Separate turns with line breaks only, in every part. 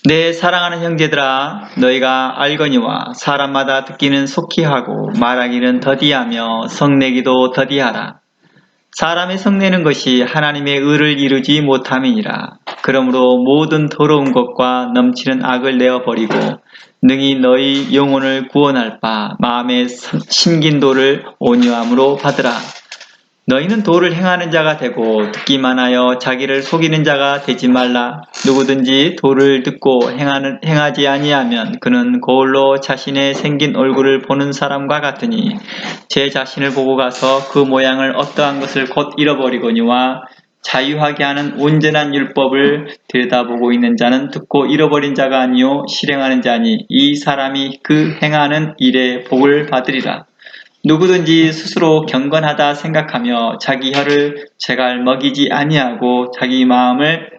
내 사랑하는 형제들아, 너희가 알거니와 사람마다 듣기는 속히 하고 말하기는 더디하며 성내기도 더디하라. 사람의 성내는 것이 하나님의 의를 이루지 못함이니라. 그러므로 모든 더러운 것과 넘치는 악을 내어버리고 능히 너희 영혼을 구원할 바 마음에 심긴 도를 온유함으로 받으라. 너희는 도를 행하는 자가 되고 듣기만 하여 자기를 속이는 자가 되지 말라. 누구든지 도를 듣고 행하지 아니하면 그는 거울로 자신의 생긴 얼굴을 보는 사람과 같으니 제 자신을 보고 가서 그 모양을 어떠한 것을 곧 잃어버리거니와 자유하게 하는 온전한 율법을 들여다보고 있는 자는 듣고 잃어버린 자가 아니요 실행하는 자니 이 사람이 그 행하는 일에 복을 받으리라. 누구든지 스스로 경건하다 생각하며 자기 혀를 제갈 먹이지 아니하고 자기 마음을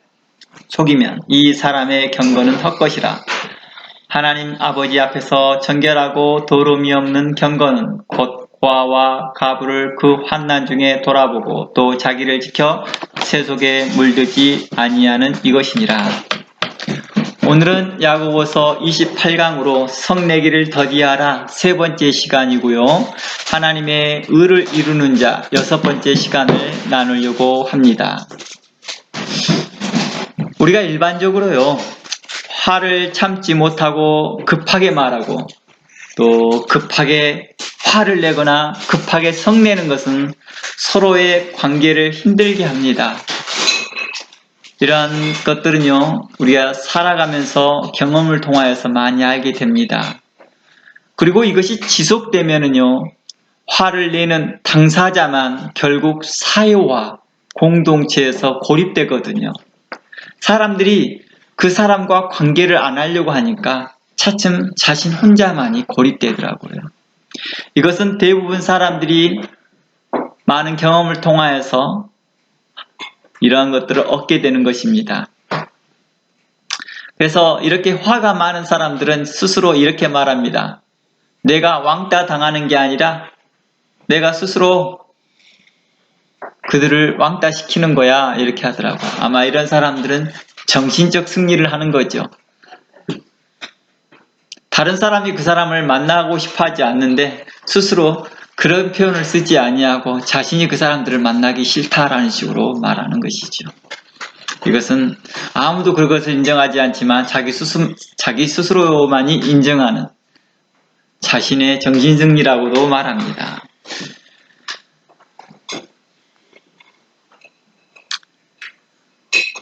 속이면 이 사람의 경건은 헛것이라. 하나님 아버지 앞에서 정결하고 더러움이 없는 경건은 곧 고아와 가부를 그 환난 중에 돌아보고 또 자기를 지켜 세속에 물들지 아니하는 이것이니라. 오늘은 야고보서 28강으로 성내기를 더디하라 세 번째 시간이고요. 하나님의 의를 이루는 자 여섯 번째 시간을 나누려고 합니다. 우리가 일반적으로요, 화를 참지 못하고 급하게 말하고 또 급하게 화를 내거나 급하게 성내는 것은 서로의 관계를 힘들게 합니다. 이러한 것들은요, 우리가 살아가면서 경험을 통하여서 많이 알게 됩니다. 그리고 이것이 지속되면은요, 화를 내는 당사자만 결국 사회와 공동체에서 고립되거든요. 사람들이 그 사람과 관계를 안 하려고 하니까 차츰 자신 혼자만이 고립되더라고요. 이것은 대부분 사람들이 많은 경험을 통하여서 이러한 것들을 얻게 되는 것입니다. 그래서 이렇게 화가 많은 사람들은 스스로 이렇게 말합니다. 내가 왕따 당하는 게 아니라 내가 스스로 그들을 왕따 시키는 거야, 이렇게 하더라고요. 아마 이런 사람들은 정신적 승리를 하는 거죠. 다른 사람이 그 사람을 만나고 싶어 하지 않는데 스스로 그런 표현을 쓰지 아니하고 자신이 그 사람들을 만나기 싫다라는 식으로 말하는 것이죠. 이것은 아무도 그것을 인정하지 않지만 자기 스스로만이 인정하는 자신의 정신승리라고도 말합니다.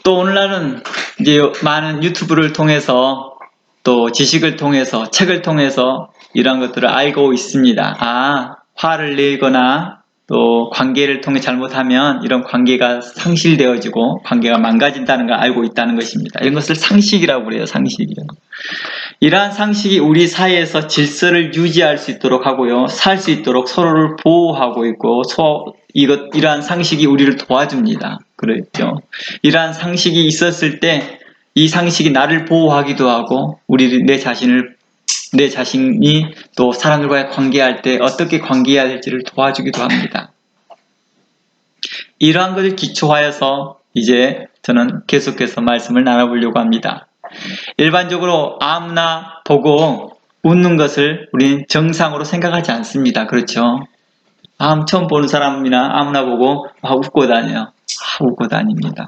또 오늘날은 이제 많은 유튜브를 통해서 또 지식을 통해서 책을 통해서 이런 것들을 알고 있습니다. 화를 내거나 또 관계를 통해 잘못하면 이런 관계가 상실되어지고 관계가 망가진다는 걸 알고 있다는 것입니다. 이런 것을 상식이라고 그래요. 상식이요. 이러한 상식이 우리 사회에서 질서를 유지할 수 있도록 하고요. 살 수 있도록 서로를 보호하고 있고 이러한 상식이 우리를 도와줍니다. 그렇죠. 이러한 상식이 있었을 때 이 상식이 나를 보호하기도 하고 내 자신이 또 사람들과의 관계할 때 어떻게 관계해야 될지를 도와주기도 합니다. 이러한 것을 기초하여서 이제 저는 계속해서 말씀을 나눠보려고 합니다. 일반적으로 아무나 보고 웃는 것을 우리는 정상으로 생각하지 않습니다. 그렇죠? 처음 보는 사람이나 아무나 보고 웃고 다녀요. 웃고 다닙니다.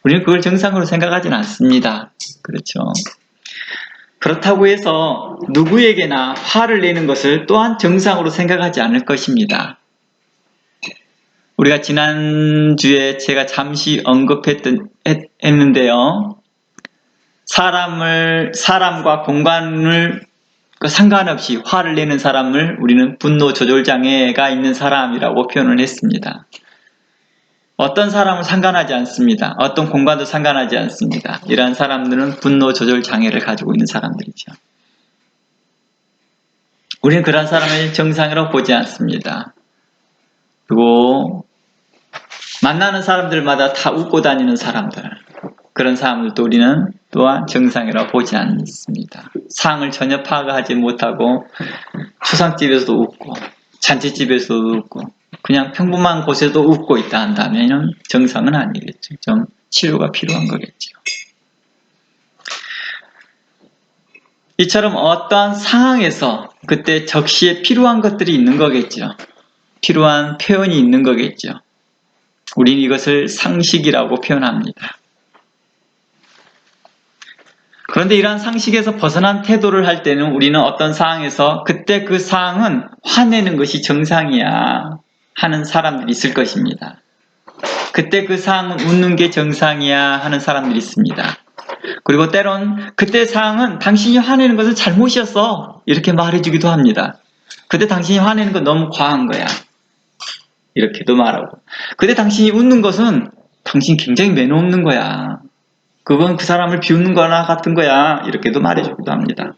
우리는 그걸 정상으로 생각하지는 않습니다. 그렇죠? 그렇다고 해서 누구에게나 화를 내는 것을 또한 정상으로 생각하지 않을 것입니다. 우리가 지난주에 제가 잠시 언급했는데요. 사람과 공간을 상관없이 화를 내는 사람을 우리는 분노 조절 장애가 있는 사람이라고 표현을 했습니다. 어떤 사람은 상관하지 않습니다. 어떤 공간도 상관하지 않습니다. 이러한 사람들은 분노 조절 장애를 가지고 있는 사람들이죠. 우리는 그런 사람을 정상이라고 보지 않습니다. 그리고 만나는 사람들마다 다 웃고 다니는 사람들, 그런 사람들도 우리는 또한 정상이라고 보지 않습니다. 상을 전혀 파악하지 못하고 추상집에서도 웃고 잔치집에서도 웃고 그냥 평범한 곳에도 웃고 있다 한다면 정상은 아니겠죠. 좀 치료가 필요한 거겠죠. 이처럼 어떠한 상황에서 그때 적시에 필요한 것들이 있는 거겠죠. 필요한 표현이 있는 거겠죠. 우리는 이것을 상식이라고 표현합니다. 그런데 이러한 상식에서 벗어난 태도를 할 때는 우리는 어떤 상황에서 그때 그 상황은 화내는 것이 정상이야 하는 사람들이 있을 것입니다. 그때 그 상황은 웃는 게 정상이야 하는 사람들이 있습니다. 그리고 때론 그때 상황은 당신이 화내는 것은 잘못이었어 이렇게 말해주기도 합니다. 그때 당신이 화내는 건 너무 과한 거야 이렇게도 말하고, 그때 당신이 웃는 것은 당신 굉장히 매너 없는 거야, 그건 그 사람을 비웃는 거나 같은 거야 이렇게도 말해주기도 합니다.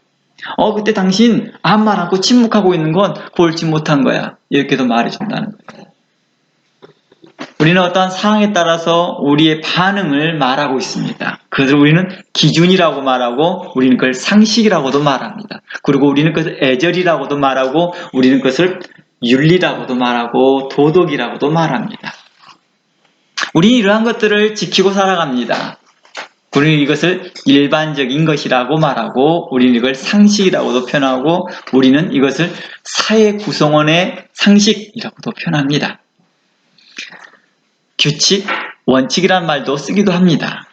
그때 당신 아무 말 않고 침묵하고 있는 건 옳지 못한 거야 이렇게도 말해준다는 거예요. 우리는 어떠한 상황에 따라서 우리의 반응을 말하고 있습니다. 그것을 우리는 기준이라고 말하고, 우리는 그걸 상식이라고도 말합니다. 그리고 우리는 그것을 애절이라고도 말하고, 우리는 그것을 윤리라고도 말하고, 도덕이라고도 말합니다. 우리는 이러한 것들을 지키고 살아갑니다. 우리는 이것을 일반적인 것이라고 말하고, 우리는 이걸 상식이라고도 표현하고, 우리는 이것을 사회 구성원의 상식이라고도 표현합니다. 규칙, 원칙이란 말도 쓰기도 합니다.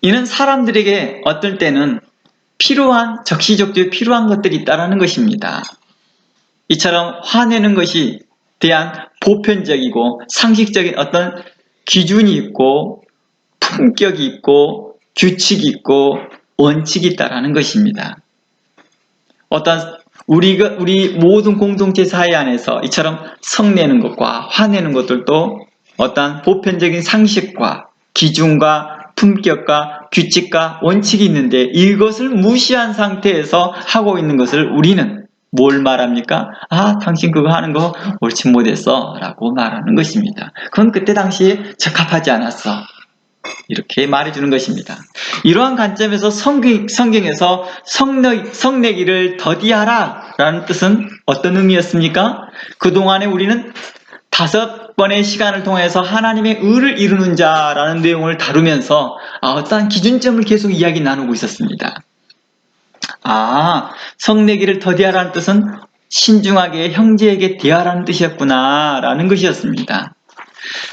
이는 사람들에게 어떨 때는 필요한, 적시적소에 필요한 것들이 있다는 것입니다. 이처럼 화내는 것이 대한 보편적이고 상식적인 어떤 기준이 있고, 품격이 있고, 규칙이 있고, 원칙이 있다는 것입니다. 어떤 우리 모든 공동체 사회 안에서 이처럼 성내는 것과 화내는 것들도 어떤 보편적인 상식과 기준과 품격과 규칙과 원칙이 있는데, 이것을 무시한 상태에서 하고 있는 것을 우리는 뭘 말합니까? 당신 그거 하는 거 옳지 못했어 라고 말하는 것입니다. 그건 그때 당시에 적합하지 않았어 이렇게 말해주는 것입니다. 이러한 관점에서 성경에서 성내기를 더디하라 라는 뜻은 어떤 의미였습니까? 그동안에 우리는 5번의 시간을 통해서 하나님의 의를 이루는 자라는 내용을 다루면서 어떠한 기준점을 계속 이야기 나누고 있었습니다. 성내기를 더디하라는 뜻은 신중하게 형제에게 대하라는 뜻이었구나 라는 것이었습니다.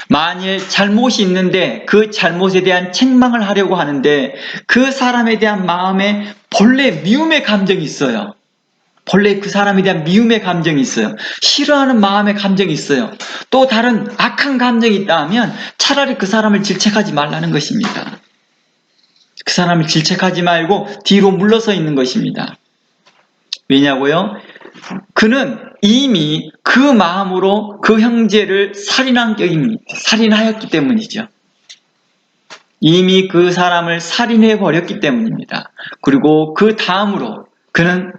만일 잘못이 있는데 그 잘못에 대한 책망을 하려고 하는데 그 사람에 대한 마음에 본래 미움의 감정이 있어요. 본래 그 사람에 대한 미움의 감정이 있어요. 싫어하는 마음의 감정이 있어요. 또 다른 악한 감정이 있다 하면 차라리 그 사람을 질책하지 말라는 것입니다. 그 사람을 질책하지 말고 뒤로 물러서 있는 것입니다. 왜냐고요? 그는 이미 그 마음으로 그 형제를 살인하였기 때문이죠. 이미 그 사람을 살인해 버렸기 때문입니다. 그리고 그 다음으로 그는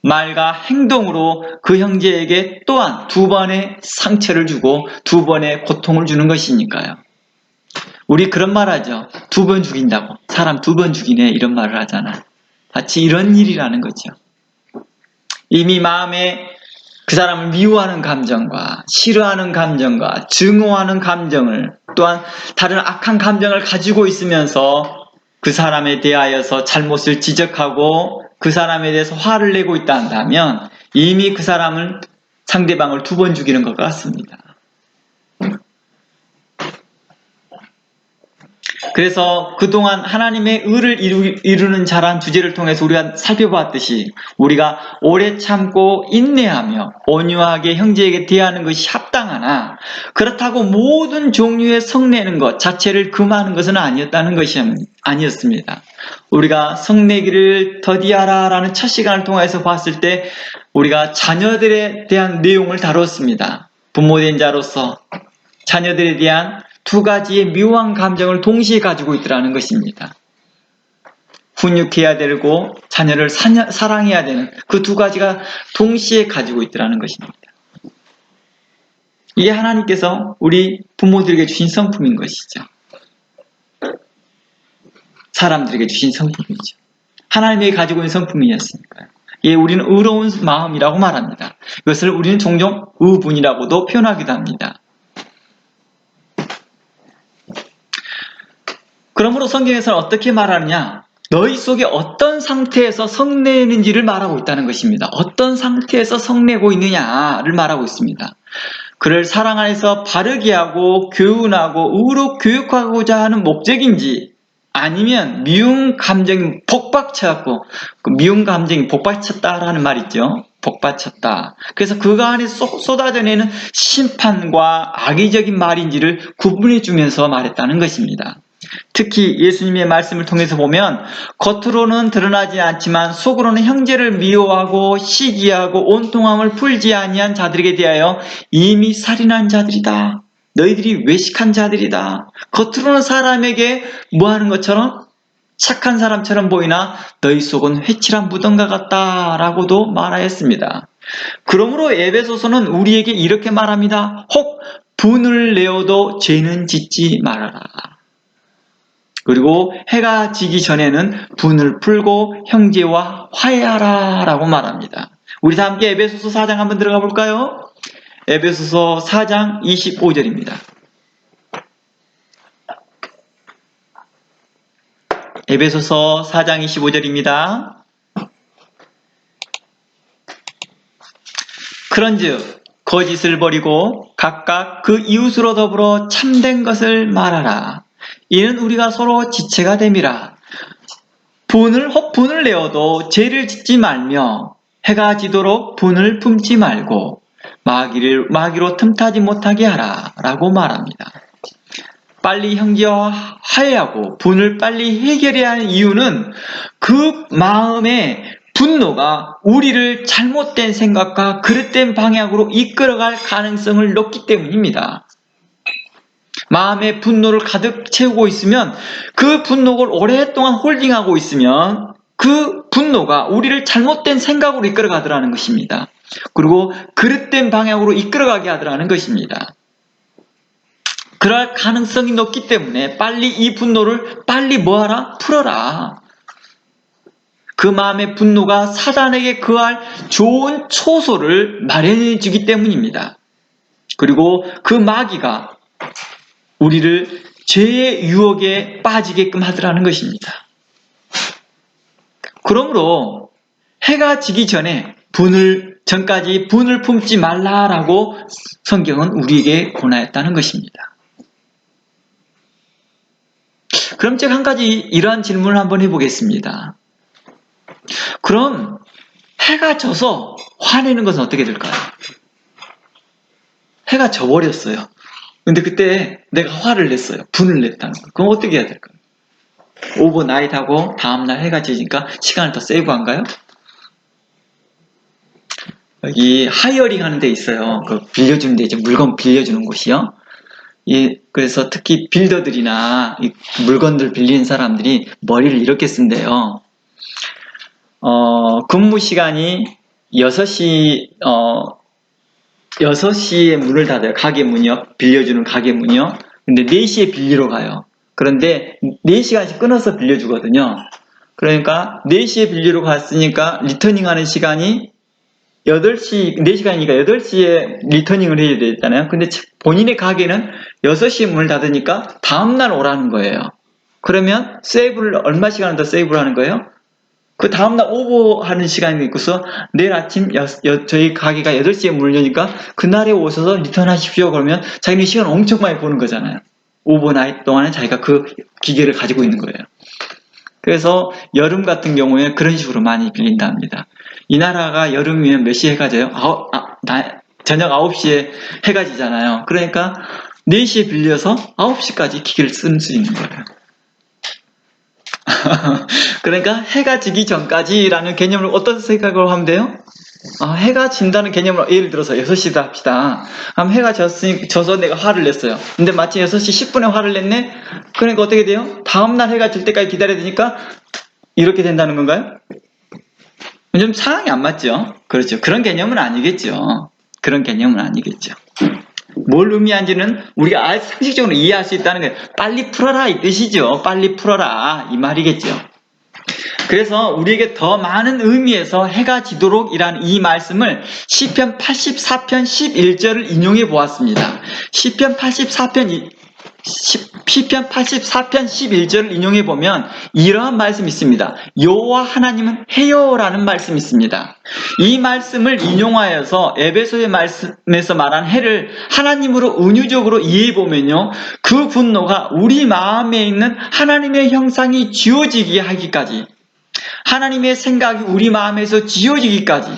말과 행동으로 그 형제에게 또한 2번의 상처를 주고 2번의 고통을 주는 것이니까요. 우리 그런 말 하죠. 2번 죽인다고. 사람 2번 죽이네 이런 말을 하잖아. 마치 이런 일이라는 거죠. 이미 마음에 그 사람을 미워하는 감정과 싫어하는 감정과 증오하는 감정을, 또한 다른 악한 감정을 가지고 있으면서 그 사람에 대하여서 잘못을 지적하고 그 사람에 대해서 화를 내고 있다 한다면 이미 그 사람은 상대방을 2번 죽이는 것 같습니다. 그래서 그동안 하나님의 의를 이루는 자란 주제를 통해서 우리가 살펴보았듯이, 우리가 오래 참고 인내하며 온유하게 형제에게 대하는 것이 합당하나 그렇다고 모든 종류의 성내는 것 자체를 금하는 것은 아니었습니다. 우리가 성내기를 더디하라 라는 첫 시간을 통해서 봤을 때 우리가 자녀들에 대한 내용을 다뤘습니다. 부모된 자로서 자녀들에 대한 2가지의 묘한 감정을 동시에 가지고 있더라는 것입니다. 훈육해야 되고 자녀를 사랑해야 되는 그 2가지가 동시에 가지고 있더라는 것입니다. 이게 하나님께서 우리 부모들에게 주신 성품인 것이죠. 사람들에게 주신 성품이죠. 하나님이 가지고 있는 성품이었으니까요. 예, 우리는 의로운 마음이라고 말합니다. 이것을 우리는 종종 의분이라고도 표현하기도 합니다. 그러므로 성경에서는 어떻게 말하느냐? 너희 속에 어떤 상태에서 성내는지를 말하고 있다는 것입니다. 어떤 상태에서 성내고 있느냐를 말하고 있습니다. 그를 사랑 안에서 바르게 하고 교훈하고 의로 교육하고자 하는 목적인지, 아니면 미움 감정이 복받쳐갖고, 그 미움 감정이 복받쳤다라는 말 있죠. 복받쳤다. 그래서 그 안에 쏟아져내는 심판과 악의적인 말인지를 구분해 주면서 말했다는 것입니다. 특히 예수님의 말씀을 통해서 보면 겉으로는 드러나지 않지만 속으로는 형제를 미워하고 시기하고 온통함을 풀지 아니한 자들에게 대하여 이미 살인한 자들이다. 너희들이 외식한 자들이다. 겉으로는 사람에게 뭐하는 것처럼 착한 사람처럼 보이나 너희 속은 회칠한 무덤과 같다라고도 말하였습니다. 그러므로 에베소서는 우리에게 이렇게 말합니다. 혹 분을 내어도 죄는 짓지 말아라. 그리고 해가 지기 전에는 분을 풀고 형제와 화해하라 라고 말합니다. 우리 다 함께 에베소서 4장 한번 들어가 볼까요? 에베소서 4장 25절입니다. 에베소서 4장 25절입니다. 그런즉 거짓을 버리고 각각 그 이웃으로 더불어 참된 것을 말하라. 이는 우리가 서로 지체가 됨이라. 분을 내어도 죄를 짓지 말며 해가 지도록 분을 품지 말고 마귀로 틈타지 못하게 하라 라고 말합니다. 빨리 형제와 화해하고 분을 빨리 해결해야 하는 이유는 그 마음의 분노가 우리를 잘못된 생각과 그릇된 방향으로 이끌어갈 가능성을 높기 때문입니다. 마음의 분노를 가득 채우고 있으면, 그 분노를 오랫동안 홀딩하고 있으면 그 분노가 우리를 잘못된 생각으로 이끌어가더라는 것입니다. 그리고 그릇된 방향으로 이끌어가게 하더라는 것입니다. 그럴 가능성이 높기 때문에 빨리 이 분노를 빨리 뭐하라? 풀어라. 그 마음의 분노가 사단에게 그할 좋은 초소를 마련해 주기 때문입니다. 그리고 그 마귀가 우리를 죄의 유혹에 빠지게끔 하더라는 것입니다. 그러므로 해가 지기 전까지 분을 품지 말라라고 성경은 우리에게 권하였다는 것입니다. 그럼 제가 한 가지 이러한 질문을 한번 해보겠습니다. 그럼 해가 져서 화내는 것은 어떻게 될까요? 해가 져버렸어요. 근데 그때 내가 화를 냈어요. 분을 냈다는 거. 그럼 어떻게 해야 될까요? 오버나잇 하고 다음날 해가 지니까 시간을 더 세이브한가요? 여기 하이어링 하는 데 있어요. 그 빌려주는 데 있죠. 물건 빌려주는 곳이요. 그래서 특히 빌더들이나 물건들 빌리는 사람들이 머리를 이렇게 쓴대요. 근무 시간이 6시에 문을 닫아요. 가게 문이요. 빌려주는 가게 문이요. 근데 4시에 빌리러 가요. 그런데 4시간씩 끊어서 빌려주거든요. 그러니까 4시에 빌리러 갔으니까 리터닝 하는 시간이 4시간이니까 8시에 리터닝을 해야 되잖아요. 근데 본인의 가게는 6시에 문을 닫으니까 다음날 오라는 거예요. 그러면 세이브를 얼마 시간을 더 세이브를 하는 거예요? 그 다음날 오버하는 시간이 있고서 내일 아침 저희 가게가 8시에 문을 여니까 그날에 오셔서 리턴하십시오. 그러면 자기는 시간 엄청 많이 보는 거잖아요. 오버나잇 동안에 자기가 그 기계를 가지고 있는 거예요. 그래서 여름 같은 경우에 그런 식으로 많이 빌린답니다. 이 나라가 여름이면 몇 시에 해가 져요? 저녁 9시에 해가 지잖아요. 그러니까 4시에 빌려서 9시까지 기계를 쓸 수 있는 거예요. 그러니까 해가 지기 전까지라는 개념을 어떤 생각으로 하면 돼요? 해가 진다는 개념으로 예를 들어서 6시다 합시다. 그럼 해가 져서 내가 화를 냈어요. 근데 마침 6시 10분에 화를 냈네? 그러니까 어떻게 돼요? 다음날 해가 질 때까지 기다려야 되니까 이렇게 된다는 건가요? 좀 상황이 안 맞죠? 그렇죠. 그런 개념은 아니겠죠. 그런 개념은 아니겠죠. 뭘 의미한지는 우리가 상식적으로 이해할 수 있다는 거예요. 빨리 풀어라 이 뜻이죠. 빨리 풀어라 이 말이겠죠. 그래서 우리에게 더 많은 의미에서 해가 지도록 이란 이 말씀을 시편 84편 11절을 인용해 보았습니다. 시편 84편 시편 84편 11절을 인용해 보면 이러한 말씀이 있습니다. 여호와 하나님은 해요라는 말씀이 있습니다. 이 말씀을 인용하여서 에베소의 말씀에서 말한 해를 하나님으로 은유적으로 이해해 보면요, 그 분노가 우리 마음에 있는 하나님의 형상이 지워지게 하기까지, 하나님의 생각이 우리 마음에서 지워지기까지,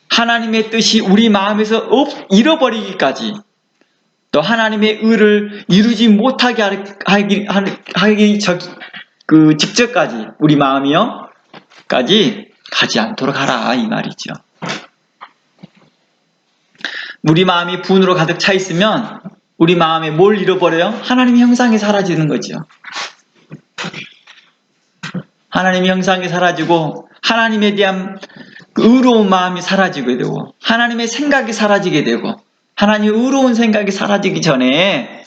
하나님의 뜻이 우리 마음에서 잃어버리기까지, 또 하나님의 의를 이루지 못하게 하기 직전까지 우리 마음이요 까지 가지 않도록 하라, 이 말이죠. 우리 마음이 분으로 가득 차 있으면 우리 마음에 뭘 잃어버려요? 하나님의 형상이 사라지는 거죠. 하나님의 형상이 사라지고 하나님에 대한 의로운 마음이 사라지게 되고 하나님의 생각이 사라지게 되고, 하나님의 의로운 생각이 사라지기 전에,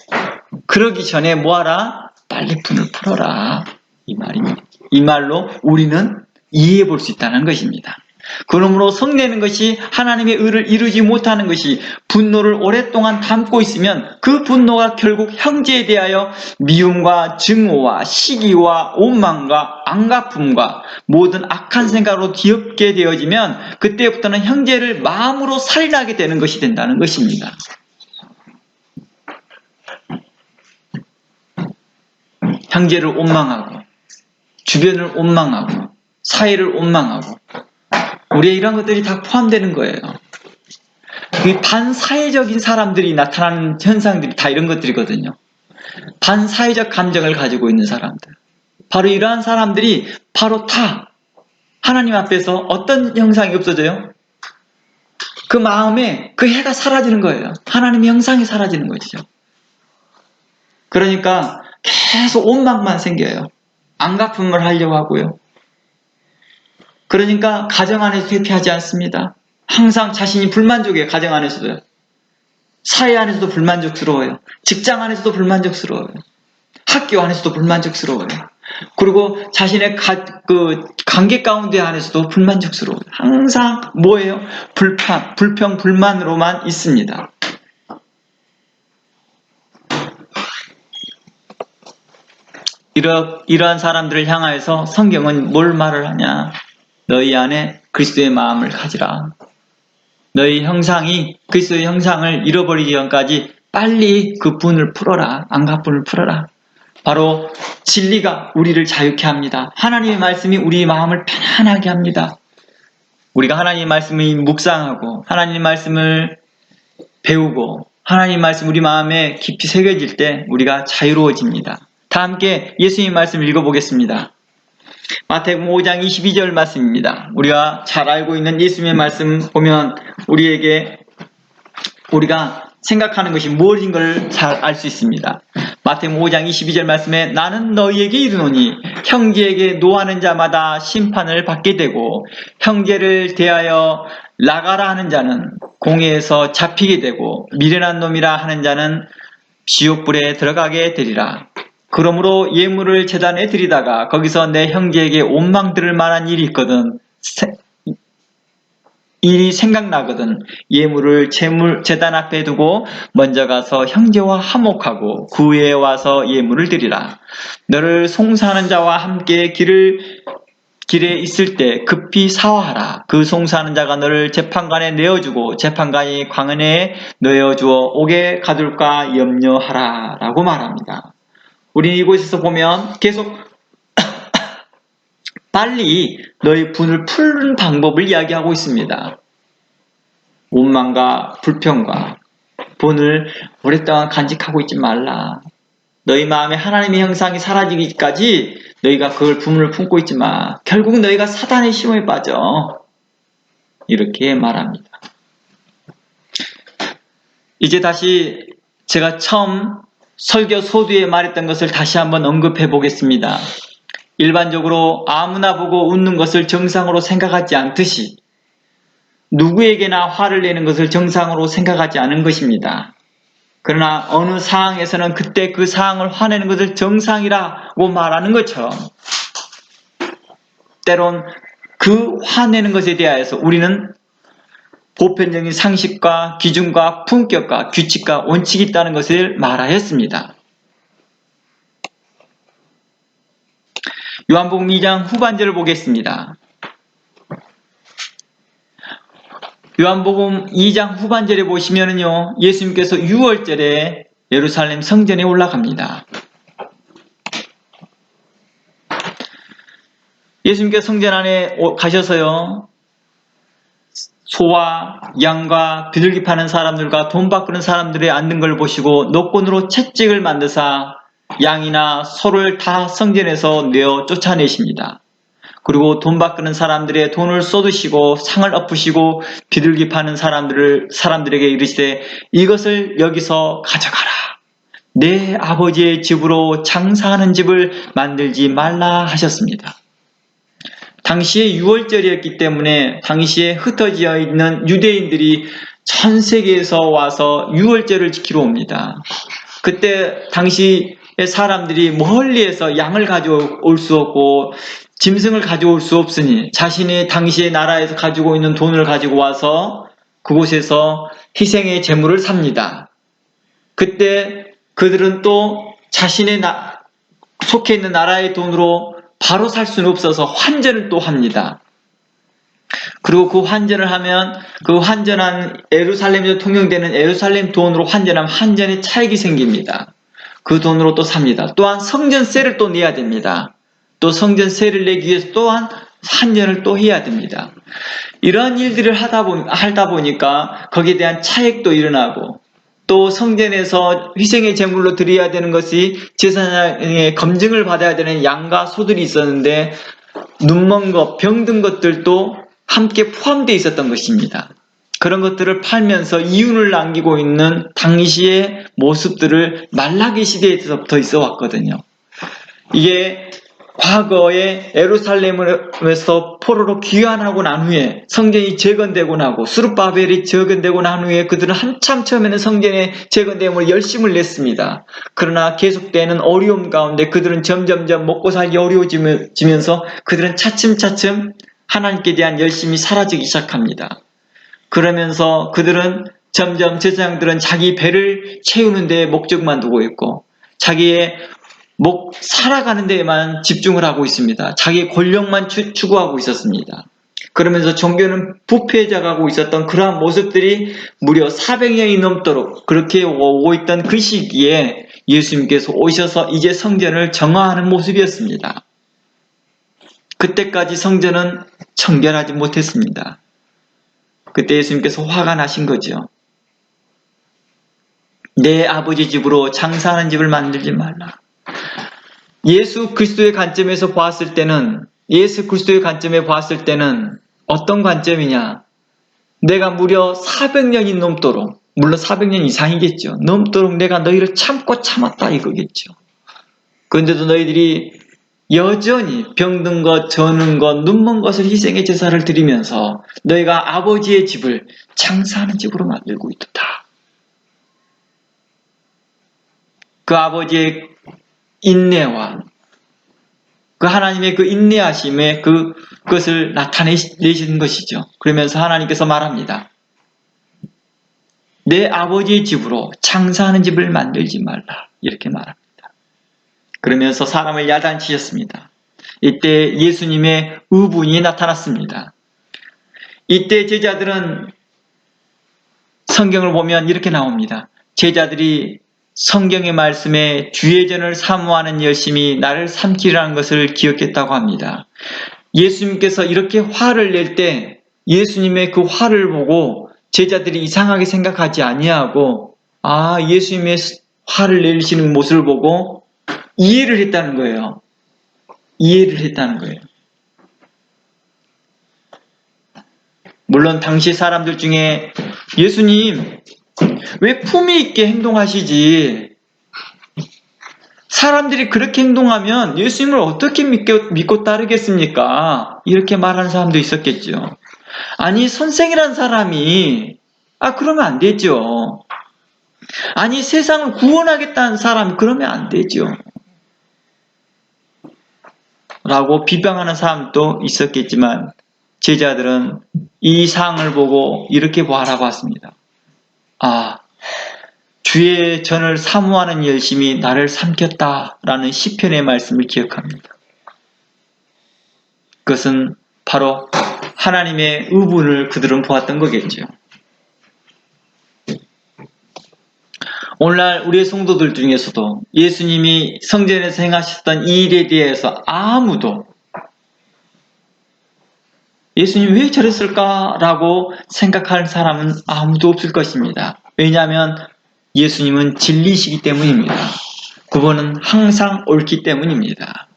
그러기 전에 뭐하라? 빨리 분을 풀어라, 이 말입니다. 이 말로 우리는 이해해 볼 수 있다는 것입니다. 그러므로 성내는 것이 하나님의 의를 이루지 못하는 것이 분노를 오랫동안 담고 있으면 그 분노가 결국 형제에 대하여 미움과 증오와 시기와 원망과 안갚음과 모든 악한 생각으로 뒤엎게 되어지면 그때부터는 형제를 마음으로 살인하게 되는 것이 된다는 것입니다. 형제를 원망하고 주변을 원망하고 사회를 원망하고, 우리의 이런 것들이 다 포함되는 거예요. 반사회적인 사람들이 나타나는 현상들이 다 이런 것들이거든요. 반사회적 감정을 가지고 있는 사람들, 바로 이러한 사람들이 바로 다 하나님 앞에서 어떤 형상이 없어져요? 그 마음에 그 해가 사라지는 거예요. 하나님의 형상이 사라지는 것이죠. 그러니까 계속 원망만 생겨요. 안갚음을 하려고 하고요. 그러니까 가정 안에서 회피하지 않습니다. 항상 자신이 불만족해요. 가정 안에서도요. 사회 안에서도 불만족스러워요. 직장 안에서도 불만족스러워요. 학교 안에서도 불만족스러워요. 그리고 자신의 관계 가운데 안에서도 불만족스러워요. 항상 뭐예요? 불평, 불만으로만 있습니다. 이러한 사람들을 향하여서 성경은 뭘 말을 하냐? 너희 안에 그리스도의 마음을 가지라. 너희 형상이 그리스도의 형상을 잃어버리기 전까지 빨리 그 분을 풀어라. 안갚음을 풀어라. 바로 진리가 우리를 자유케 합니다. 하나님의 말씀이 우리 마음을 편안하게 합니다. 우리가 하나님의 말씀을 묵상하고 하나님의 말씀을 배우고 하나님의 말씀 우리 마음에 깊이 새겨질 때 우리가 자유로워집니다. 다 함께 예수님의 말씀을 읽어보겠습니다. 마태복음 5장 22절 말씀입니다. 우리가 잘 알고 있는 예수님의 말씀 보면 우리가 생각하는 것이 무엇인 걸 잘 알 수 있습니다. 마태복음 5장 22절 말씀에 나는 너희에게 이르노니 형제에게 노하는 자마다 심판을 받게 되고 형제를 대하여 나가라 하는 자는 공회에서 잡히게 되고 미련한 놈이라 하는 자는 지옥불에 들어가게 되리라. 그러므로 예물을 제단에 드리다가 거기서 내 형제에게 원망 들을 만한 일이 있거든 일이 생각나거든 예물을 제단 앞에 두고 먼저 가서 형제와 화목하고 그 후에 와서 예물을 드리라. 너를 송사하는 자와 함께 길에 있을 때 급히 사화하라. 그 송사하는 자가 너를 재판관에 내어주고 재판관이 광원에 내어주어 옥에 가둘까 염려하라 라고 말합니다. 우리 이곳에서 보면 계속 빨리 너희 분을 푸는 방법을 이야기하고 있습니다. 원망과 불평과 분을 오랫동안 간직하고 있지 말라. 너희 마음에 하나님의 형상이 사라지기까지 너희가 그걸 분을 품고 있지 마. 결국 너희가 사단의 시험에 빠져. 이렇게 말합니다. 이제 다시 제가 처음 설교 소두에 말했던 것을 다시 한번 언급해 보겠습니다. 일반적으로 아무나 보고 웃는 것을 정상으로 생각하지 않듯이 누구에게나 화를 내는 것을 정상으로 생각하지 않은 것입니다. 그러나 어느 상황에서는 그때 그 상황을 화내는 것을 정상이라고 말하는 것처럼 때론 그 화내는 것에 대하여서 우리는 보편적인 상식과 기준과 품격과 규칙과 원칙이 있다는 것을 말하였습니다. 요한복음 2장 후반절을 보겠습니다. 요한복음 2장 후반절에 보시면은요, 예수님께서 6월절에 예루살렘 성전에 올라갑니다. 예수님께서 성전 안에 가셔서요, 소와 양과 비둘기 파는 사람들과 돈 바꾸는 사람들이 앉는 걸 보시고 노건으로 채찍을 만드사 양이나 소를 다 성전에서 내어 쫓아내십니다. 그리고 돈 바꾸는 사람들의 돈을 쏟으시고 상을 엎으시고 비둘기 파는 사람들에게 이르시되 이것을 여기서 가져가라. 내 아버지의 집으로 장사하는 집을 만들지 말라 하셨습니다. 당시에 6월절이었기 때문에 당시에 흩어져 있는 유대인들이 전 세계에서 와서 6월절을 지키러 옵니다. 그때 당시의 사람들이 멀리에서 양을 가져올 수 없고 짐승을 가져올 수 없으니 자신이 당시의 나라에서 가지고 있는 돈을 가지고 와서 그곳에서 희생의 제물을 삽니다. 그때 그들은 또 자신의 속해 있는 나라의 돈으로 바로 살 수는 없어서 환전을 또 합니다. 그리고 그 환전을 하면 그 환전한 예루살렘에서 통용되는 예루살렘 돈으로 환전하면 환전에 차익이 생깁니다. 그 돈으로 또 삽니다. 또한 성전세를 또 내야 됩니다. 또 성전세를 내기 위해서 또한 환전을 또 해야 됩니다. 이러한 일들을 하다 보니까 거기에 대한 차익도 일어나고 또 성전에서 희생의 제물로 드려야 되는 것이 제사장의 검증을 받아야 되는 양과 소들이 있었는데 눈먼 것, 병든 것들도 함께 포함되어 있었던 것입니다. 그런 것들을 팔면서 이윤을 남기고 있는 당시의 모습들을 말라기 시대에서부터 있어 왔거든요. 이게 과거에 예루살렘에서 포로로 귀환하고 난 후에 성전이 재건되고 나고 수르바벨이 재건되고 난 후에 그들은 한참 처음에는 성전의 재건됨을 열심을 냈습니다. 그러나 계속되는 어려움 가운데 그들은 점점점 먹고 살기 어려워지면서 그들은 차츰차츰 하나님께 대한 열심이 사라지기 시작합니다. 그러면서 그들은 점점 제사장들은 자기 배를 채우는 데 목적만 두고 있고 자기의 살아가는 데에만 집중을 하고 있습니다. 자기 권력만 추구하고 있었습니다. 그러면서 종교는 부패해져가고 있었던 그러한 모습들이 무려 400년이 넘도록 그렇게 오고 있던 그 시기에 예수님께서 오셔서 이제 성전을 정화하는 모습이었습니다. 그때까지 성전은 청결하지 못했습니다. 그때 예수님께서 화가 나신 거죠. 내 아버지 집으로 장사하는 집을 만들지 말라. 예수 그리스도의 관점에서 보았을 때는 어떤 관점이냐? 내가 무려 400년이 넘도록, 물론 400년 이상이겠죠. 넘도록 내가 너희를 참았다 이거겠죠. 그런데도 너희들이 여전히 병든 것, 저는 것, 눈먼 것을 희생의 제사를 드리면서 너희가 아버지의 집을 장사하는 집으로 만들고 있다. 그 아버지의 인내와 그 하나님의 그 인내하심에 그것을 나타내시는 것이죠. 그러면서 하나님께서 말합니다. 내 아버지의 집으로 장사하는 집을 만들지 말라. 이렇게 말합니다. 그러면서 사람을 야단치셨습니다. 이때 예수님의 의분이 나타났습니다. 이때 제자들은 성경을 보면 이렇게 나옵니다. 제자들이 성경의 말씀에 주의 전을 사모하는 열심이 나를 삼키라는 것을 기억했다고 합니다. 예수님께서 이렇게 화를 낼 때 예수님의 그 화를 보고 제자들이 이상하게 생각하지 아니하고 예수님의 화를 내시는 모습을 보고 이해를 했다는 거예요. 물론 당시 사람들 중에 예수님 왜 품위 있게 행동하시지? 사람들이 그렇게 행동하면 예수님을 어떻게 믿고 따르겠습니까? 이렇게 말하는 사람도 있었겠죠. 아니 선생이란 사람이 그러면 안 되죠. 아니 세상을 구원하겠다는 사람 그러면 안 되죠. 라고 비방하는 사람도 있었겠지만 제자들은 이 상을 보고 이렇게 바라고 왔습니다. 주의 전을 사모하는 열심이 나를 삼켰다라는 시편의 말씀을 기억합니다. 그것은 바로 하나님의 의분을 그들은 보았던 거겠죠. 오늘날 우리의 성도들 중에서도 예수님이 성전에서 행하셨던 이 일에 대해서 아무도 예수님 왜 저랬을까라고 생각할 사람은 아무도 없을 것입니다. 왜냐하면 예수님은 진리시기 때문입니다. 그분은 항상 옳기 때문입니다.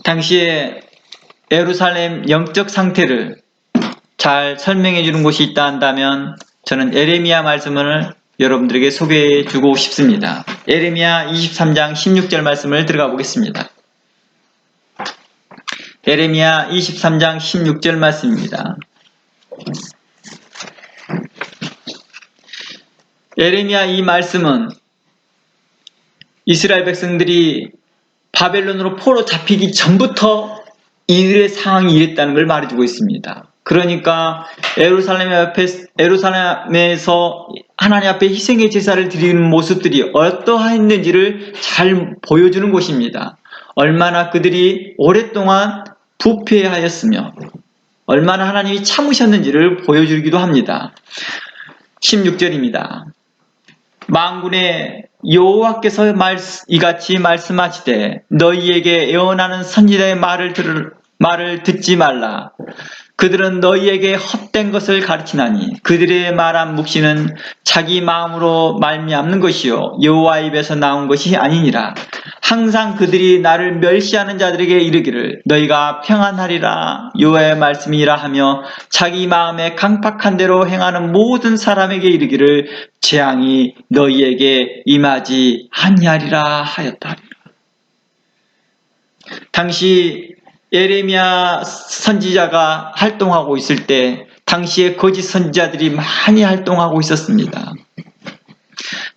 당시에 예루살렘 영적 상태를 잘 설명해 주는 곳이 있다 한다면 저는 에레미야 말씀을 여러분들에게 소개해 주고 싶습니다. 에레미야 23장 16절 말씀을 들어가 보겠습니다. 에레미야 23장 16절 말씀입니다. 에레미야 이 말씀은 이스라엘 백성들이 바벨론으로 포로 잡히기 전부터 이 일의 상황이 이랬다는 걸 말해주고 있습니다. 그러니까 예루살렘에서 하나님 앞에 희생의 제사를 드리는 모습들이 어떠했는지를 잘 보여주는 곳입니다. 얼마나 그들이 오랫동안 부패하였으며 얼마나 하나님이 참으셨는지를 보여주기도 합니다. 16절입니다. 만군의 여호와께서 이같이 말씀하시되 너희에게 예언하는 선지자의 말을 듣지 말라. 그들은 너희에게 헛된 것을 가르치나니 그들의 말한 묵시는 자기 마음으로 말미암는 것이요 여호와 입에서 나온 것이 아니니라. 항상 그들이 나를 멸시하는 자들에게 이르기를 너희가 평안하리라 여호와의 말씀이라 하며 자기 마음에 강팍한 대로 행하는 모든 사람에게 이르기를 재앙이 너희에게 임하지 아니하리라 하였다. 당시 예레미야 선지자가 활동하고 있을 때 당시에 거짓 선지자들이 많이 활동하고 있었습니다.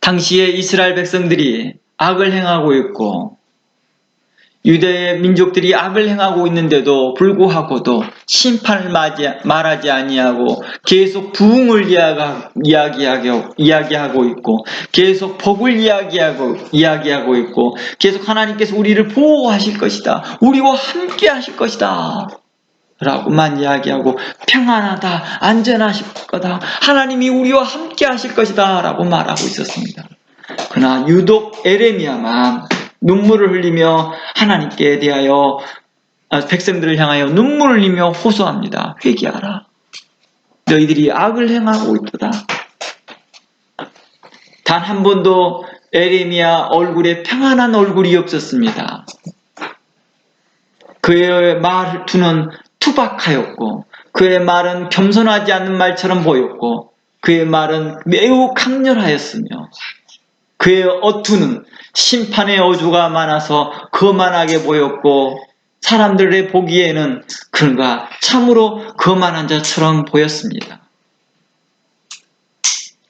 당시에 이스라엘 백성들이 악을 행하고 있고 유대 민족들이 악을 행하고 있는데도 불구하고도 심판을 말하지 아니하고 계속 부흥을 이야기하고 있고 계속 복을 이야기하고 있고 계속 하나님께서 우리를 보호하실 것이다. 우리와 함께 하실 것이다. 라고만 이야기하고 평안하다. 안전하실 거다. 하나님이 우리와 함께 하실 것이다. 라고 말하고 있었습니다. 그러나 유독 에레미야만 눈물을 흘리며 하나님께 대하여 백성들을 향하여 눈물을 흘리며 호소합니다. 회개하라. 너희들이 악을 행하고 있도다. 단 한 번도 에레미야 얼굴에 평안한 얼굴이 없었습니다. 그의 말투는 투박하였고 그의 말은 겸손하지 않는 말처럼 보였고 그의 말은 매우 강렬하였으며 그의 어투는 심판의 어조가 많아서 거만하게 보였고 사람들의 보기에는 그가 참으로 거만한 자처럼 보였습니다.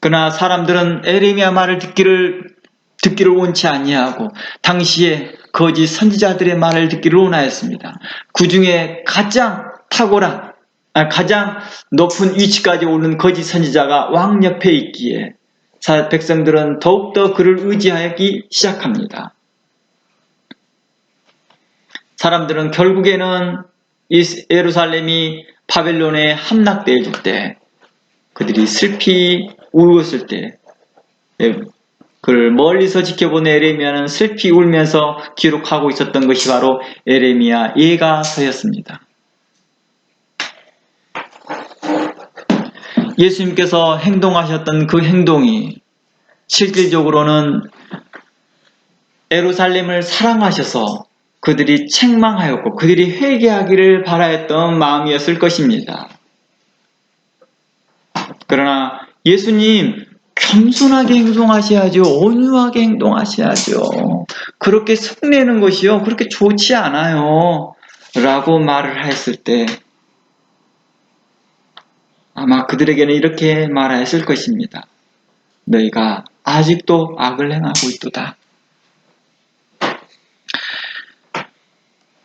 그러나 사람들은 에레미야 말을 듣기를 원치 아니하고 당시에 거짓 선지자들의 말을 듣기를 원하였습니다. 그 중에 가장 높은 위치까지 오른 거짓 선지자가 왕 옆에 있기에 백성들은 더욱더 그를 의지하기 시작합니다. 사람들은 결국에는 예루살렘이 바벨론에 함락되어질 때 그들이 슬피 울었을 때 그를 멀리서 지켜본 에레미야는 슬피 울면서 기록하고 있었던 것이 바로 에레미야 예가서였습니다. 예수님께서 행동하셨던 그 행동이 실질적으로는 예루살렘을 사랑하셔서 그들이 책망하였고 그들이 회개하기를 바라였던 마음이었을 것입니다. 그러나 예수님 겸손하게 행동하셔야죠. 온유하게 행동하셔야죠. 그렇게 성내는 것이요 그렇게 좋지 않아요. 라고 말을 했을 때 아마 그들에게는 이렇게 말하였을 것입니다. 너희가 아직도 악을 행하고 있도다.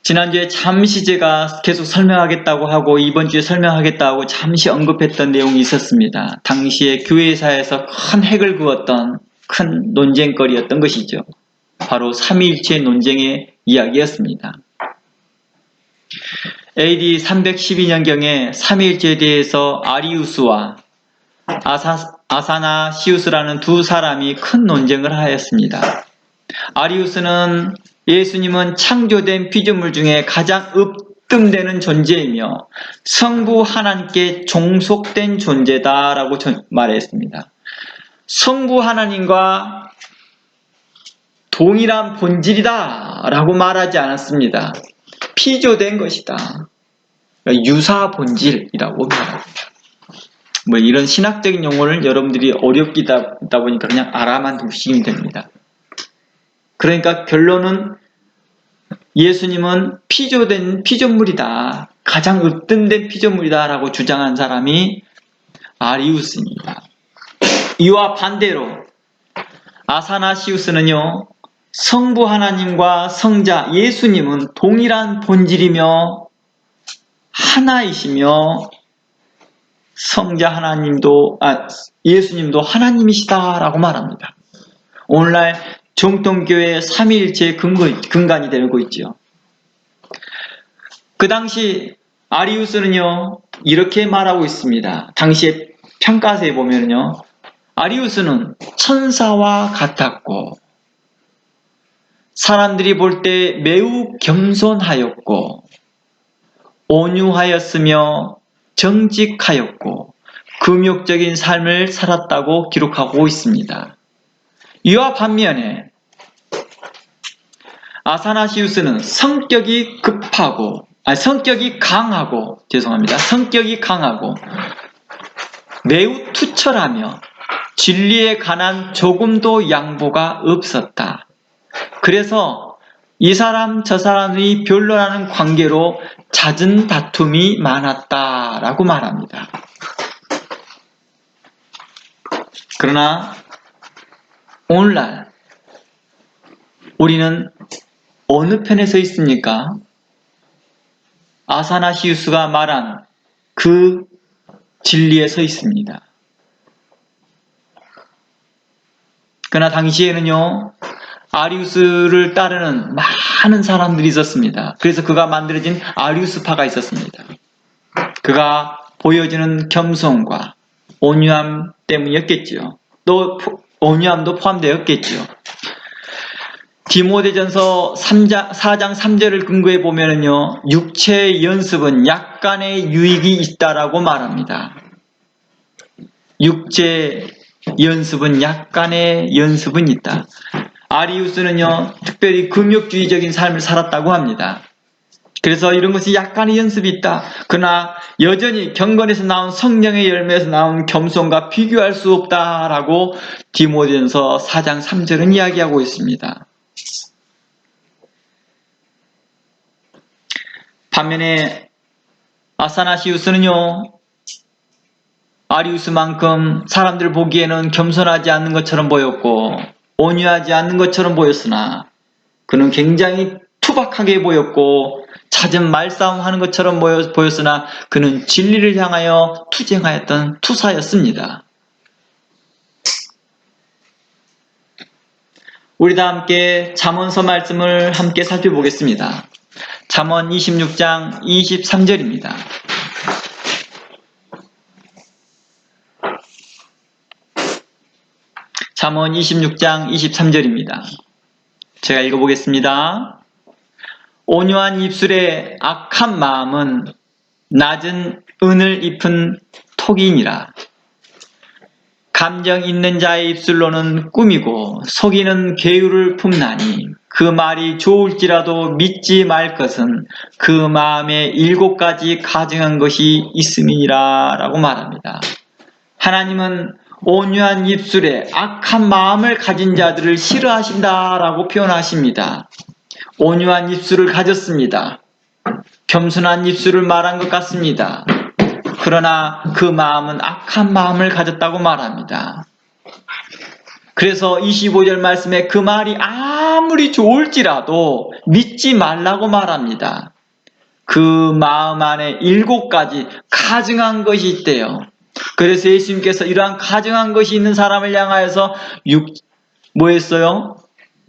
지난주에 잠시 제가 계속 설명하겠다고 하고 이번 주에 설명하겠다고 잠시 언급했던 내용이 있었습니다. 당시에 교회사에서 큰 핵을 그었던 큰 논쟁거리였던 것이죠. 바로 삼위일체 논쟁의 이야기였습니다. AD 312년경에 삼위일체에 대해서 아리우스와 아사나시우스라는 두 사람이 큰 논쟁을 하였습니다. 아리우스는 예수님은 창조된 피조물 중에 가장 으뜸되는 존재이며 성부 하나님께 종속된 존재다라고 말했습니다. 성부 하나님과 동일한 본질이다라고 말하지 않았습니다. 피조된 것이다. 유사 본질이라고 말합니다. 이런 신학적인 용어를 여러분들이 어렵다 보니까 그냥 알아만 두시면 됩니다. 그러니까 결론은 예수님은 피조된 피조물이다. 가장 으뜸된 피조물이다 라고 주장한 사람이 아리우스입니다. 이와 반대로 아사나시우스는요, 성부 하나님과 성자 예수님은 동일한 본질이며 하나이시며 성자 하나님도 예수님도 하나님이시다라고 말합니다. 오늘날 정통교회의 삼위일체의 근간이 되고 있지요. 그 당시 아리우스는요 이렇게 말하고 있습니다. 당시의 평가서에 보면요, 아리우스는 천사와 같았고 사람들이 볼 때 매우 겸손하였고 온유하였으며 정직하였고 금욕적인 삶을 살았다고 기록하고 있습니다. 이와 반면에 아사나시우스는 성격이 강하고 매우 투철하며 진리에 관한 조금도 양보가 없었다. 그래서 이 사람 저 사람이 변론하는 관계로 잦은 다툼이 많았다라고 말합니다. 그러나 오늘날 우리는 어느 편에 서 있습니까? 아사나시우스가 말한 그 진리에 서 있습니다. 그러나 당시에는요, 아리우스를 따르는 많은 사람들이 있었습니다. 그래서 그가 만들어진 아리우스파가 있었습니다. 그가 보여주는 겸손과 온유함 때문이었겠지요. 또 온유함도 포함되었겠지요. 디모데전서 4장 3절을 근거해 보면요, 육체의 연습은 약간의 유익이 있다라고 말합니다. 육체 연습은 약간의 연습은 있다. 아리우스는요, 특별히 금욕주의적인 삶을 살았다고 합니다. 그래서 이런 것이 약간의 연습이 있다. 그러나 여전히 경건에서 나온 성령의 열매에서 나온 겸손과 비교할 수 없다라고 디모데전서 4장 3절은 이야기하고 있습니다. 반면에 아사나시우스는요, 아리우스만큼 사람들 보기에는 겸손하지 않는 것처럼 보였고 온유하지 않는 것처럼 보였으나 그는 굉장히 투박하게 보였고 잦은 말싸움하는 것처럼 보였으나 그는 진리를 향하여 투쟁하였던 투사였습니다. 우리 다 함께 잠언서 말씀을 함께 살펴보겠습니다. 잠언 26장 23절입니다. 잠언 26장 23절입니다. 제가 읽어보겠습니다. 온유한 입술에 악한 마음은 낮은 은을 입은 톡이니라. 감정 있는 자의 입술로는 꿈이고 속이는 괴유를 품나니 그 말이 좋을지라도 믿지 말 것은 그 마음에 7가지 가증한 것이 있음이니라 라고 말합니다. 하나님은 온유한 입술에 악한 마음을 가진 자들을 싫어하신다라고 표현하십니다. 온유한 입술을 가졌습니다. 겸손한 입술을 말한 것 같습니다. 그러나 그 마음은 악한 마음을 가졌다고 말합니다. 그래서 25절 말씀에 그 말이 아무리 좋을지라도 믿지 말라고 말합니다. 그 마음 안에 7가지 가증한 것이 있대요. 그래서 예수님께서 이러한 가증한 것이 있는 사람을 향하여서 뭐 했어요?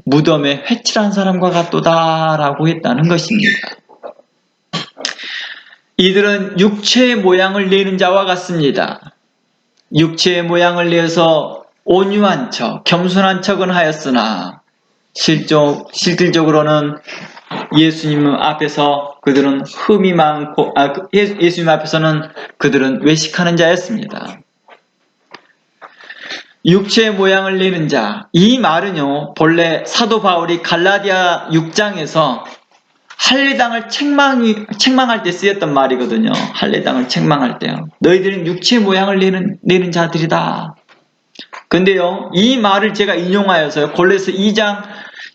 무덤에 회칠한 사람과 같도다라고 했다는 것입니다. 이들은 육체의 모양을 내는 자와 같습니다. 육체의 모양을 내어서 온유한 척, 겸손한 척은 하였으나 실질적으로는 예수님 앞에서 그들은 흠이 많고 예수님 앞에서는 그들은 외식하는 자였습니다. 육체의 모양을 내는 자, 이 말은요 본래 사도 바울이 갈라디아 6장에서 할례당을 책망할 때 쓰였던 말이거든요. 할례당을 책망할 때요. 너희들은 육체의 모양을 내는 자들이다. 근데요 이 말을 제가 인용하여서요 골로새 2장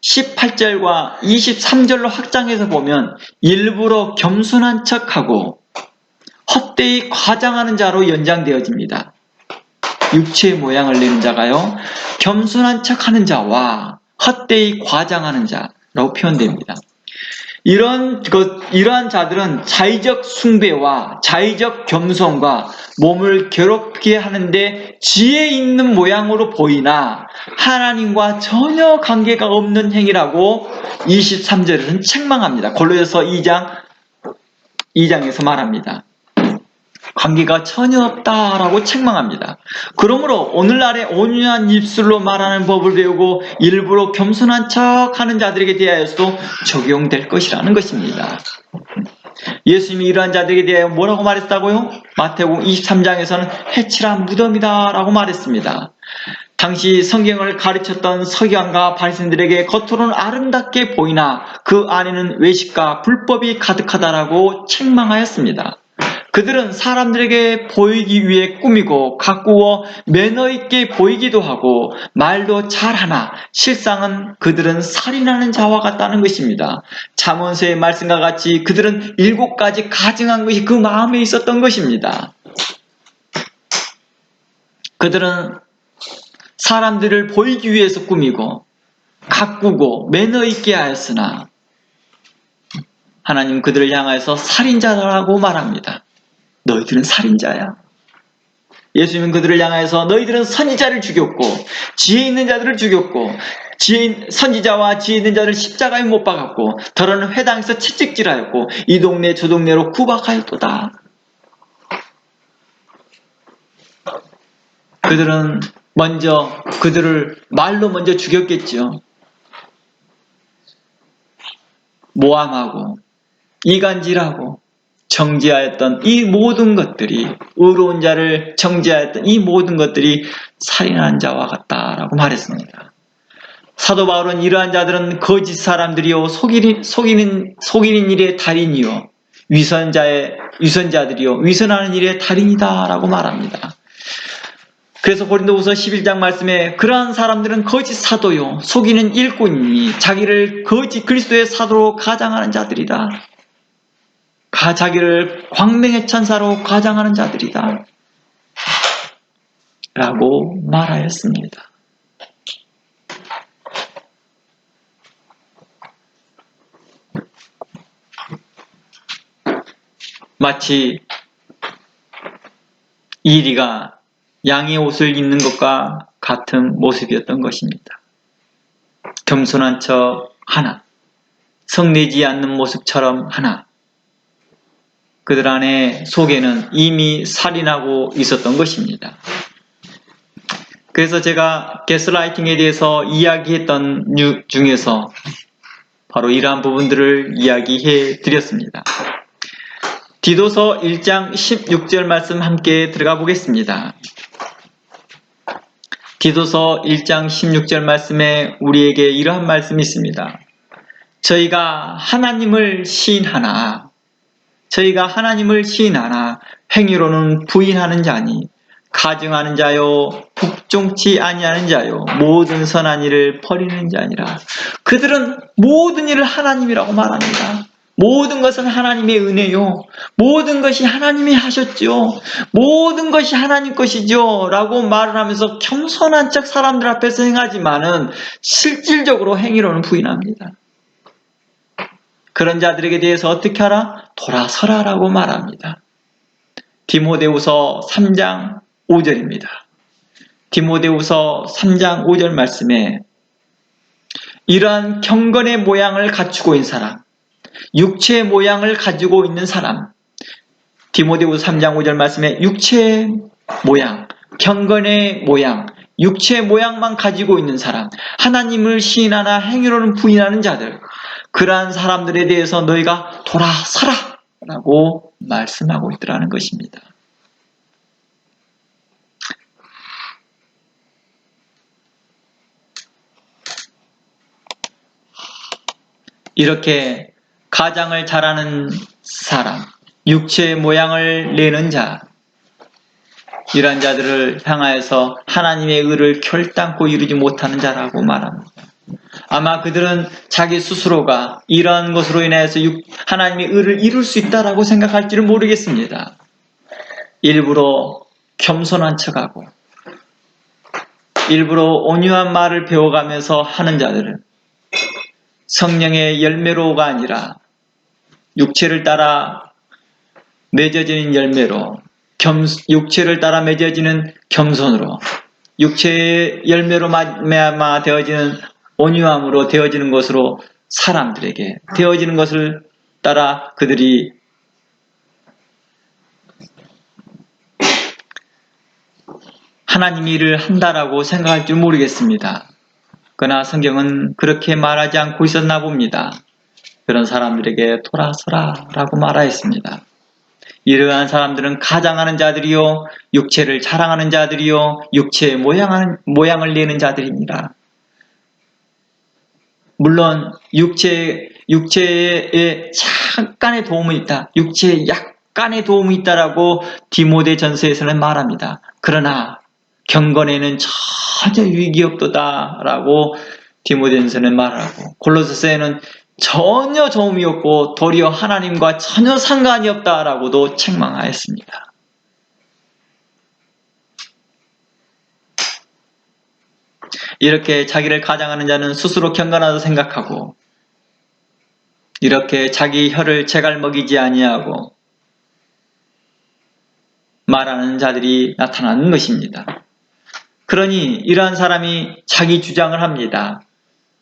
18절과 23절로 확장해서 보면 일부러 겸손한 척하고 헛되이 과장하는 자로 연장되어집니다. 육체의 모양을 내는 자가요 겸손한 척하는 자와 헛되이 과장하는 자라고 표현됩니다. 이러한 자들은 자의적 숭배와 자의적 겸손과 몸을 괴롭게 하는데 지혜 있는 모양으로 보이나 하나님과 전혀 관계가 없는 행위라고 23절에는 책망합니다. 골로새서 2장에서 말합니다. 관계가 전혀 없다라고 책망합니다. 그러므로 오늘날의 온유한 입술로 말하는 법을 배우고 일부러 겸손한 척하는 자들에게 대하여서도 적용될 것이라는 것입니다. 예수님이 이러한 자들에게 대하여 뭐라고 말했다고요? 마태복음 23장에서는 해칠한 무덤이다 라고 말했습니다. 당시 성경을 가르쳤던 서기관과 바리새인들에게 겉으로는 아름답게 보이나 그 안에는 외식과 불법이 가득하다라고 책망하였습니다. 그들은 사람들에게 보이기 위해 꾸미고 가꾸어 매너 있게 보이기도 하고 말도 잘하나 실상은 그들은 살인하는 자와 같다는 것입니다. 잠언서의 말씀과 같이 그들은 7가지 가증한 것이 그 마음에 있었던 것입니다. 그들은 사람들을 보이기 위해서 꾸미고 가꾸고 매너 있게 하였으나 하나님 그들을 향하여서 살인자라고 말합니다. 너희들은 살인자야. 예수님은 그들을 향하여서 너희들은 선지자를 죽였고 지혜 있는 자들을 죽였고 선지자와 지혜 있는 자를 십자가에 못 박았고 더러는 회당에서 채찍질하였고 이 동네 저 동네로 구박하였도다. 그들은 그들을 말로 먼저 죽였겠죠. 모함하고 이간질하고 정죄하였던 이 모든 것들이 의로운 자를 정죄하였던 이 모든 것들이 살인한 자와 같다라고 말했습니다. 사도 바울은 이러한 자들은 거짓 사람들이요 속이는 일의 달인이요 위선자들이요 위선하는 일의 달인이다라고 말합니다. 그래서 고린도후서 11장 말씀에 그러한 사람들은 거짓 사도요 속이는 일꾼이니 자기를 거짓 그리스도의 사도로 가장하는 자들이다. 자기를 광명의 천사로 가장하는 자들이다 라고 말하였습니다. 마치 이리가 양의 옷을 입는 것과 같은 모습이었던 것입니다. 겸손한 척 하나, 성내지 않는 모습처럼 하나, 그들 안에 속에는 이미 살인하고 있었던 것입니다. 그래서 제가 가스라이팅에 대해서 이야기했던 중에서 바로 이러한 부분들을 이야기해 드렸습니다. 디도서 1장 16절 말씀 함께 들어가 보겠습니다. 디도서 1장 16절 말씀에 우리에게 이러한 말씀이 있습니다. 저희가 하나님을 시인하나 행위로는 부인하는 자니 가증하는 자요 복종치 아니하는 자요 모든 선한 일을 버리는 자니라. 그들은 모든 일을 하나님이라고 말합니다. 모든 것은 하나님의 은혜요. 모든 것이 하나님이 하셨죠. 모든 것이 하나님 것이죠. 라고 말을 하면서 겸손한 척 사람들 앞에서 행하지만은 실질적으로 행위로는 부인합니다. 그런 자들에게 대해서 어떻게 하라? 돌아서라라고 말합니다. 디모데후서 3장 5절입니다. 디모데후서 3장 5절 말씀에 이러한 경건의 모양을 갖추고 있는 사람, 육체의 모양을 가지고 있는 사람, 디모데후서 3장 5절 말씀에 육체의 모양, 경건의 모양, 육체의 모양만 가지고 있는 사람, 하나님을 시인하나 행위로는 부인하는 자들, 그러한 사람들에 대해서 너희가 돌아서라 라고 말씀하고 있더라는 것입니다. 이렇게 가장을 잘하는 사람, 육체의 모양을 내는 자, 이러한 자들을 향하여서 하나님의 의를 결단코 이루지 못하는 자라고 말합니다. 아마 그들은 자기 스스로가 이러한 것으로 인해서 하나님의 의를 이룰 수 있다라고 생각할지는 모르겠습니다. 일부러 겸손한 척하고 일부러 온유한 말을 배워가면서 하는 자들은 성령의 열매로가 아니라 육체를 따라 맺어지는 열매로, 육체를 따라 맺어지는 겸손으로, 육체의 열매로 말미암아 되어지는 온유함으로 되어지는 것으로 사람들에게 되어지는 것을 따라 그들이 하나님 일을 한다라고 생각할 줄 모르겠습니다. 그러나 성경은 그렇게 말하지 않고 있었나 봅니다. 그런 사람들에게 돌아서라 라고 말하였습니다. 이러한 사람들은 가장하는 자들이요, 육체를 자랑하는 자들이요, 육체의 모양을 내는 자들입니다. 물론 육체에 잠깐의 도움은 있다, 육체에 약간의 도움이 있다라고 디모데 전서에서는 말합니다. 그러나 경건에는 전혀 유익이 없도다라고 디모데전서는 말하고, 골로새서에는 전혀 도움이 없고 도리어 하나님과 전혀 상관이 없다라고도 책망하였습니다. 이렇게 자기를 가장하는 자는 스스로 경건하다고 생각하고, 이렇게 자기 혀를 제갈먹이지 아니하고 말하는 자들이 나타나는 것입니다. 그러니 이러한 사람이 자기 주장을 합니다.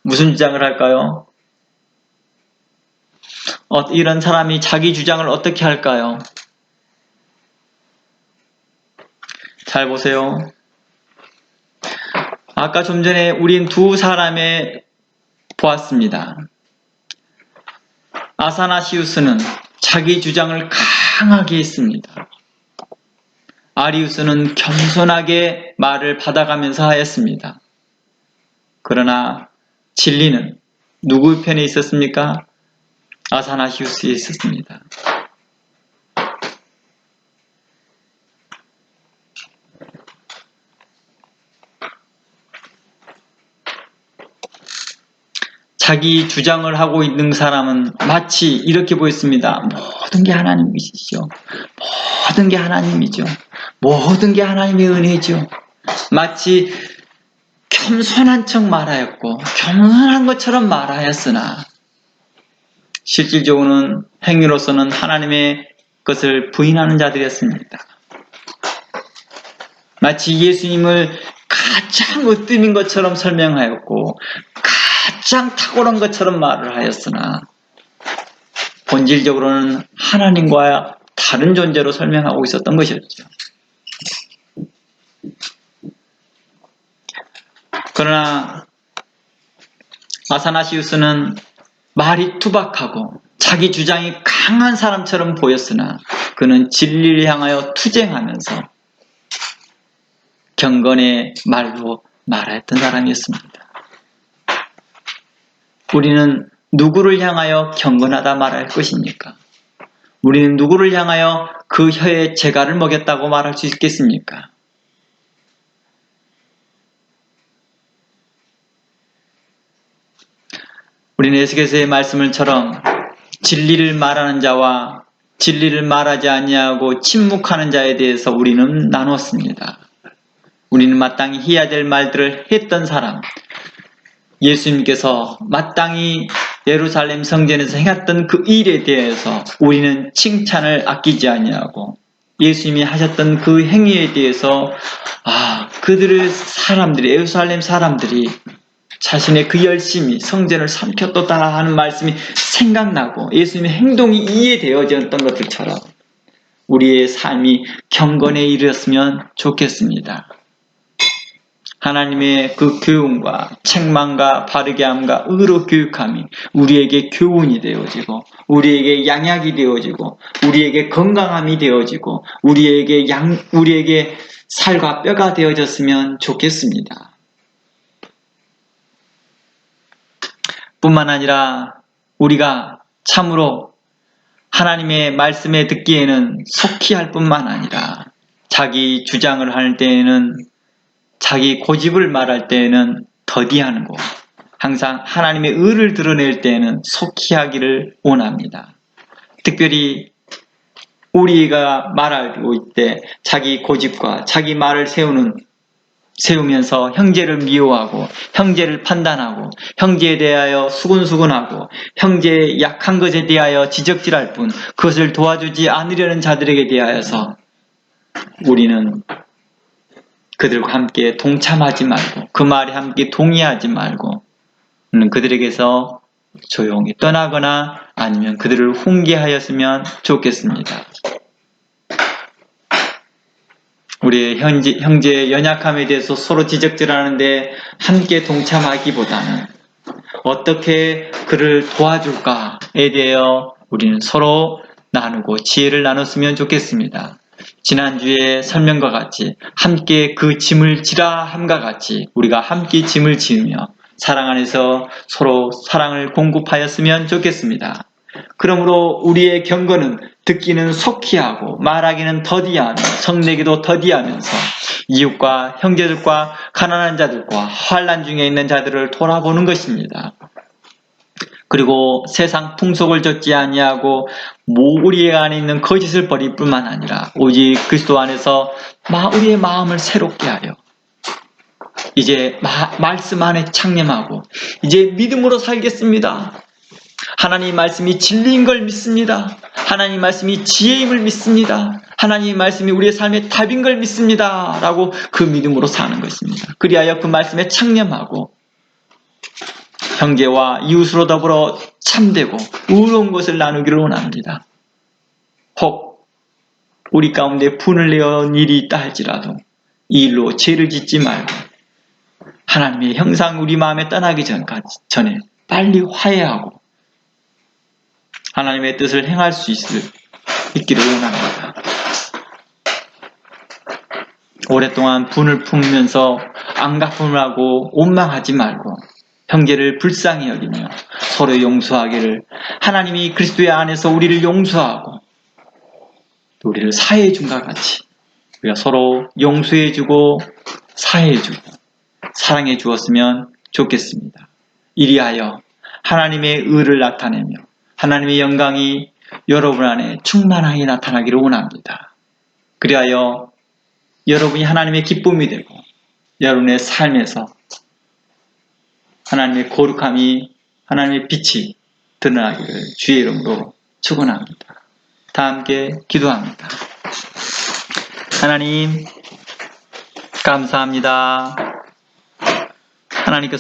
무슨 주장을 할까요? 이런 사람이 자기 주장을 어떻게 할까요? 잘 보세요. 아까 좀 전에 우린 두 사람에 보았습니다. 아사나시우스는 자기 주장을 강하게 했습니다. 아리우스는 겸손하게 말을 받아가면서 하였습니다. 그러나 진리는 누구 편에 있었습니까? 아사나시우스에 있었습니다. 자기 주장을 하고 있는 사람은 마치 이렇게 보였습니다. 모든 게 하나님이시죠. 모든 게 하나님이죠. 모든 게 하나님의 은혜죠. 마치 겸손한 척 말하였고 겸손한 것처럼 말하였으나 실질적으로는 행위로서는 하나님의 것을 부인하는 자들이었습니다. 마치 예수님을 가장 으뜸인 것처럼 설명하였고 가장 탁월한 것처럼 말을 하였으나 본질적으로는 하나님과 다른 존재로 설명하고 있었던 것이었죠. 그러나 아사나시우스는 말이 투박하고 자기 주장이 강한 사람처럼 보였으나 그는 진리를 향하여 투쟁하면서 경건의 말로 말했던 사람이었습니다. 우리는 누구를 향하여 경건하다 말할 것입니까? 우리는 누구를 향하여 그 혀에 재갈을 먹였다고 말할 수 있겠습니까? 우리는 에스겔서의 말씀을처럼 진리를 말하는 자와 진리를 말하지 아니하고 침묵하는 자에 대해서 우리는 나눴습니다. 우리는 마땅히 해야 될 말들을 했던 사람, 예수님께서 마땅히 예루살렘 성전에서 행했던 그 일에 대해서 우리는 칭찬을 아끼지 아니하고 예수님이 하셨던 그 행위에 대해서 그들의 사람들이, 예루살렘 사람들이 자신의 그 열심이 성전을 삼켰도다 하는 말씀이 생각나고 예수님의 행동이 이해되어졌던 것들처럼 우리의 삶이 경건에 이르렀으면 좋겠습니다. 하나님의 그 교훈과 책망과 바르게 함과 의로 교육함이 우리에게 교훈이 되어지고 우리에게 양약이 되어지고 우리에게 건강함이 되어지고 우리에게 살과 뼈가 되어졌으면 좋겠습니다. 뿐만 아니라 우리가 참으로 하나님의 말씀에 듣기에는 속히 할 뿐만 아니라 자기 주장을 할 때에는 자기 고집을 말할 때에는 더디하는 것, 항상 하나님의 의를 드러낼 때에는 속히 하기를 원합니다. 특별히 우리가 말하고 있을 때 자기 고집과 자기 말을 세우면서 형제를 미워하고 형제를 판단하고 형제에 대하여 수군수군하고 형제의 약한 것에 대하여 지적질할 뿐 그것을 도와주지 않으려는 자들에게 대하여서 우리는 그들과 함께 동참하지 말고 그 말에 함께 동의하지 말고 그들에게서 조용히 떠나거나 아니면 그들을 훈계하였으면 좋겠습니다. 우리의 형제의 연약함에 대해서 서로 지적질하는데 함께 동참하기보다는 어떻게 그를 도와줄까에 대하여 우리는 서로 나누고 지혜를 나눴으면 좋겠습니다. 지난주에 설명과 같이 함께 그 짐을 지라 함과 같이 우리가 함께 짐을 지으며 사랑 안에서 서로 사랑을 공급하였으면 좋겠습니다. 그러므로 우리의 경건은 듣기는 속히 하고 말하기는 더디하며 성내기도 더디하면서 이웃과 형제들과 가난한 자들과 환난 중에 있는 자들을 돌아보는 것입니다. 그리고 세상 풍속을 좇지 아니하고 우리 안에 있는 거짓을 버릴 뿐만 아니라 오직 그리스도 안에서 우리의 마음을 새롭게 하여 이제 말씀 안에 창념하고 이제 믿음으로 살겠습니다. 하나님 말씀이 진리인 걸 믿습니다. 하나님 말씀이 지혜임을 믿습니다. 하나님 말씀이 우리의 삶의 답인 걸 믿습니다. 라고 그 믿음으로 사는 것입니다. 그리하여 그 말씀에 창념하고 형제와 이웃으로 더불어 참되고 의로운 것을 나누기를 원합니다. 혹 우리 가운데 분을 내어 일이 있다 할지라도 이 일로 죄를 짓지 말고 하나님의 형상 우리 마음에 떠나기 전에 빨리 화해하고 하나님의 뜻을 행할 수 있기를 원합니다. 오랫동안 분을 품으면서 안갚음을 하고 원망하지 말고 형제를 불쌍히 여기며 서로 용서하기를 하나님이 그리스도의 안에서 우리를 용서하고 또 우리를 사해해 준 것 같이 우리가 서로 용서해주고 사해해주고 사랑해 주었으면 좋겠습니다. 이리하여 하나님의 의를 나타내며 하나님의 영광이 여러분 안에 충만하게 나타나기를 원합니다. 그리하여 여러분이 하나님의 기쁨이 되고 여러분의 삶에서 하나님의 거룩함이 하나님의 빛이 드러나기를 주의 이름으로 축원합니다. 다 함께 기도합니다. 하나님 감사합니다. 하나님께서